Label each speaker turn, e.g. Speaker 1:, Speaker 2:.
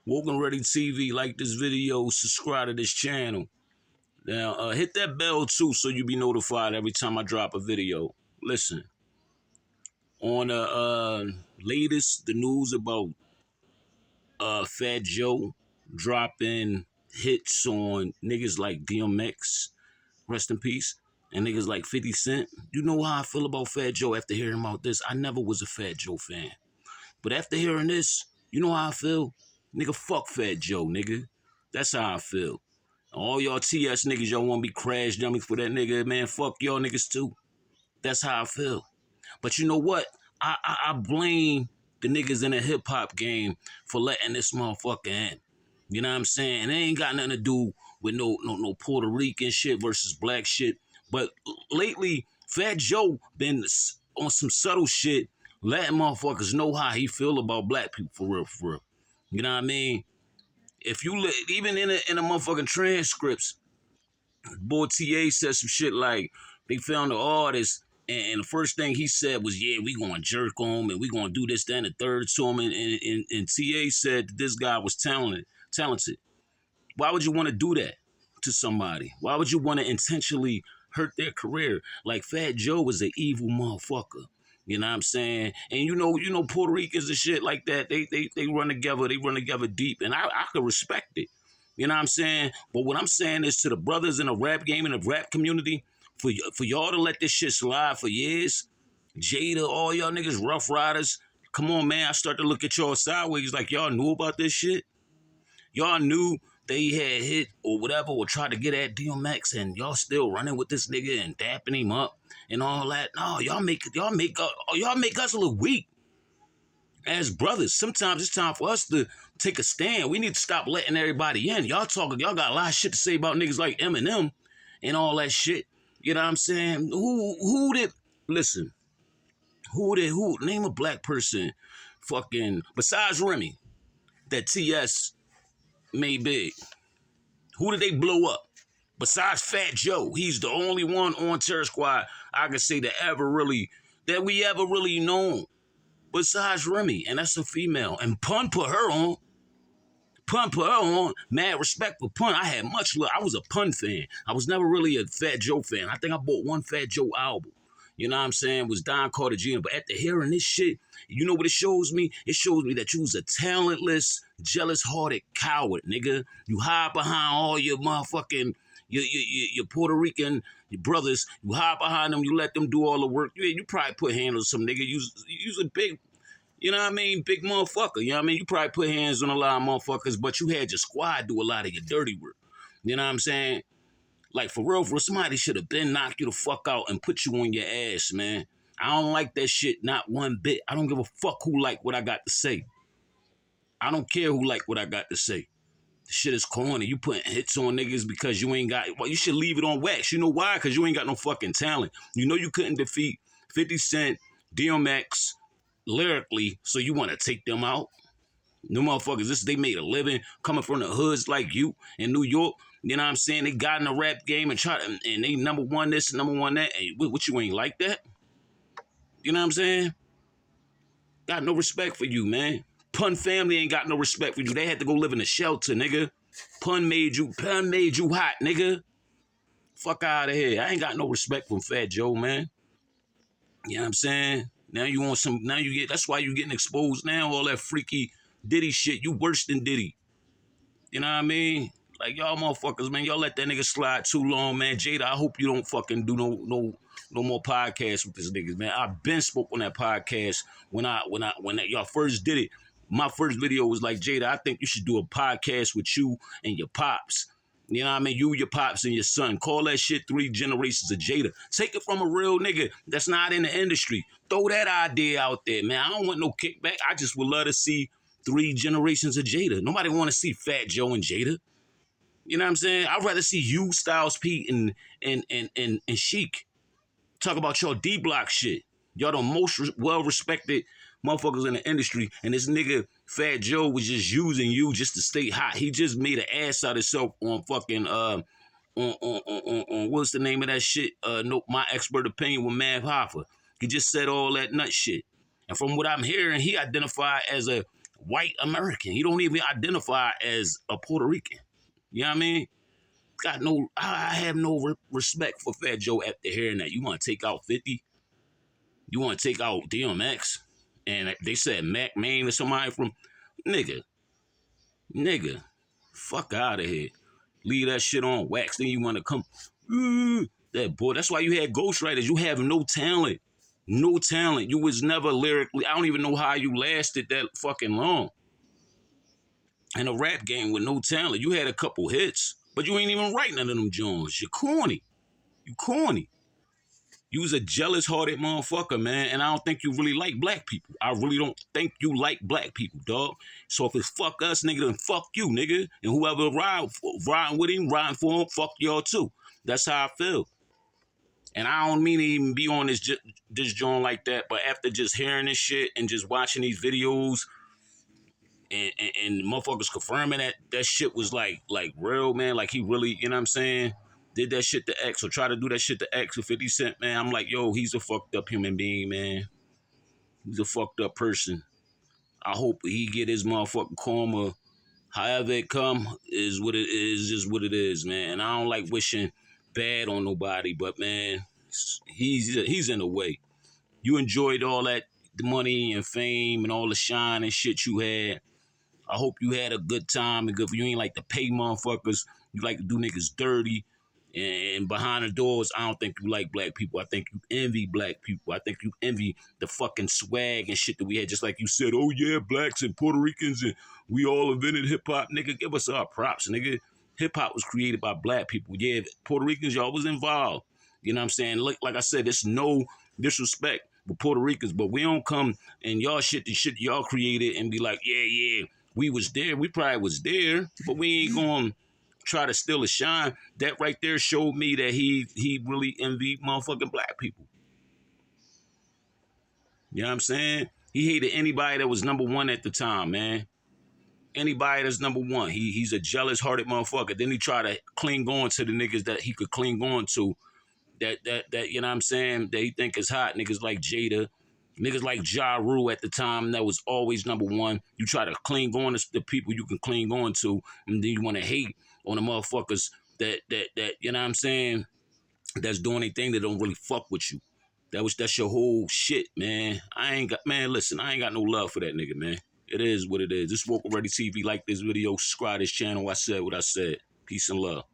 Speaker 1: Woke and Ready TV, like this video, subscribe to this channel. Now, hit that bell too so you be notified every time I drop a video. Listen, on the latest, the news about Fat Joe dropping hits on niggas like DMX, rest in peace, and niggas like 50 Cent. You know how I feel about Fat Joe after hearing about this? I never was a Fat Joe fan. But after hearing this, you know how I feel? Nigga, fuck Fat Joe, nigga. That's how I feel. All y'all TS niggas, y'all want to be crash dummies for that nigga, man. Fuck y'all niggas too. That's how I feel. But you know what? I blame the niggas in the hip-hop game for letting this motherfucker in. You know what I'm saying? And it ain't got nothing to do with no Puerto Rican shit versus black shit. But lately, Fat Joe been on some subtle shit, letting motherfuckers know how he feel about black people for real, for real. You know what I mean? If you look, even in a motherfucking transcripts, boy TA said some shit like they found the artist and the first thing he said was, yeah, we gonna jerk on him and we gonna do this, that, and the third to him. And TA said that this guy was talented. Why would you want to do that to somebody? Why would you want to intentionally hurt their career? Like Fat Joe was an evil motherfucker. You know what I'm saying? And you know Puerto Ricans and shit like that, they run together, they run together deep. And I could respect it. You know what I'm saying? But what I'm saying is to the brothers in the rap game and the rap community, for y'all to let this shit slide for years, Jada, all y'all niggas, Rough Riders, come on, man, I start to look at y'all sideways like y'all knew about this shit. Y'all knew they had hit or whatever or tried to get at DMX and y'all still running with this nigga and dapping him up and all that. No, y'all make us look weak as brothers. Sometimes it's time for us to take a stand. We need to stop letting everybody in. Y'all got a lot of shit to say about niggas like Eminem and all that shit. You know what I'm saying? Who name a black person fucking besides Remy that TS made big? Who did they blow up? Besides Fat Joe, he's the only one on Terror Squad I can say that we ever really known. Besides Remy, and that's a female. And Pun put her on. Mad respect for Pun. I had much love. I was a Pun fan. I was never really a Fat Joe fan. I think I bought one Fat Joe album. You know what I'm saying? It was Don Cartagena. But after hearing this shit, you know what it shows me? It shows me that you was a talentless, jealous-hearted coward, nigga. You hide behind all your motherfucking, your Puerto Rican your brothers. You hide behind them. You let them do all the work. You probably put hands on some nigga. You's a big, you know what I mean? Big motherfucker. You know what I mean? You probably put hands on a lot of motherfuckers, but you had your squad do a lot of your dirty work. You know what I'm saying? Like, for real, somebody should have been knocked you the fuck out and put you on your ass, man. I don't like that shit, not one bit. I don't give a fuck who like what I got to say. I don't care who like what I got to say. The shit is corny. You putting hits on niggas because you ain't got, well, you should leave it on wax. You know why? Because you ain't got no fucking talent. You know you couldn't defeat 50 Cent, DMX, lyrically, so you want to take them out? No motherfuckers, they made a living coming from the hoods like you in New York. You know what I'm saying? They got in the rap game and and they number one this, number one that. And what, you ain't like that? You know what I'm saying? Got no respect for you, man. Pun family ain't got no respect for you. They had to go live in a shelter, nigga. Pun made you hot, nigga. Fuck out of here. I ain't got no respect for Fat Joe, man. You know what I'm saying? That's why you getting exposed now, all that freaky Diddy shit. You worse than Diddy. You know what I mean? Like, y'all motherfuckers, man, y'all let that nigga slide too long, man. Jada, I hope you don't fucking do no more podcasts with this niggas, man. I've been spoke on that podcast when y'all first did it. My first video was like, Jada, I think you should do a podcast with you and your pops. You know what I mean? You, your pops, and your son. Call that shit 3 Generations of Jada. Take it from a real nigga that's not in the industry. Throw that idea out there, man. I don't want no kickback. I just would love to see 3 Generations of Jada. Nobody want to see Fat Joe and Jada. You know what I'm saying? I'd rather see you, Styles P, and Sheik talk about your D-Block shit. Y'all the most well-respected motherfuckers in the industry, and this nigga Fat Joe was just using you just to stay hot. He just made an ass out of himself on fucking on what's the name of that shit? My Expert Opinion with Mav Hoffa. He just said all that nut shit. And from what I'm hearing, he identified as a white American. He don't even identify as a Puerto Rican. You know what I mean? I have no respect for Fat Joe after hearing that. You want to take out 50? You want to take out DMX? And they said Mac Main or somebody from, nigga, fuck out of here. Leave that shit on wax. Then you want to come, that boy. That's why you had ghostwriters. You have no talent. No talent. You was never lyrically. I don't even know how you lasted that fucking long in a rap game with no talent. You had a couple hits, but you ain't even write none of them Jones. You're corny. You corny. You was a jealous-hearted motherfucker, man, and I don't think you really like black people. I really don't think you like black people, dog. So if it's fuck us, nigga, then fuck you, nigga. And whoever riding with him, riding for him, fuck y'all too. That's how I feel. And I don't mean to even be on this joint like that, but after just hearing this shit and just watching these videos and motherfuckers confirming that shit was like real, man, like he really, you know what I'm saying, did that shit to X or try to do that shit to X with 50 Cent, man, I'm like, yo, he's a fucked up human being, man. He's a fucked up person. I hope he get his motherfucking karma. However it come is what it is, just what it is, man. And I don't like wishing bad on nobody, but man, he's in the way. You enjoyed all that money and fame and all the shine and shit you had. I hope you had a good time and good. You ain't like to pay motherfuckers. You like to do niggas dirty. And behind the doors, I don't think you like black people. I think you envy black people. I think you envy the fucking swag and shit that we had. Just like you said, oh yeah, blacks and Puerto Ricans and we all invented hip hop. Nigga, give us our props, nigga. Hip hop was created by black people. Yeah, Puerto Ricans, y'all was involved. You know what I'm saying? Like I said, there's no disrespect with Puerto Ricans, but we don't come and y'all the shit y'all created and be like, yeah, we was there. We probably was there, but we ain't going to try to steal a shine. That right there showed me that he really envied motherfucking black people. You know what I'm saying? He hated anybody that was number one at the time, man. Anybody that's number one. He's a jealous-hearted motherfucker. Then he try to cling on to the niggas that he could cling on to. That you know what I'm saying? That he think is hot. Niggas like Jada. Niggas like Ja Rule at the time that was always number one. You try to cling on to the people you can cling on to, and then you want to hate on the motherfuckers that you know what I'm saying, that's doing anything that don't really fuck with you. That's your whole shit, man. Listen, I ain't got no love for that nigga, man. It is what it is. This Woke Already TV. Like this video, subscribe to this channel. I said what I said. Peace and love.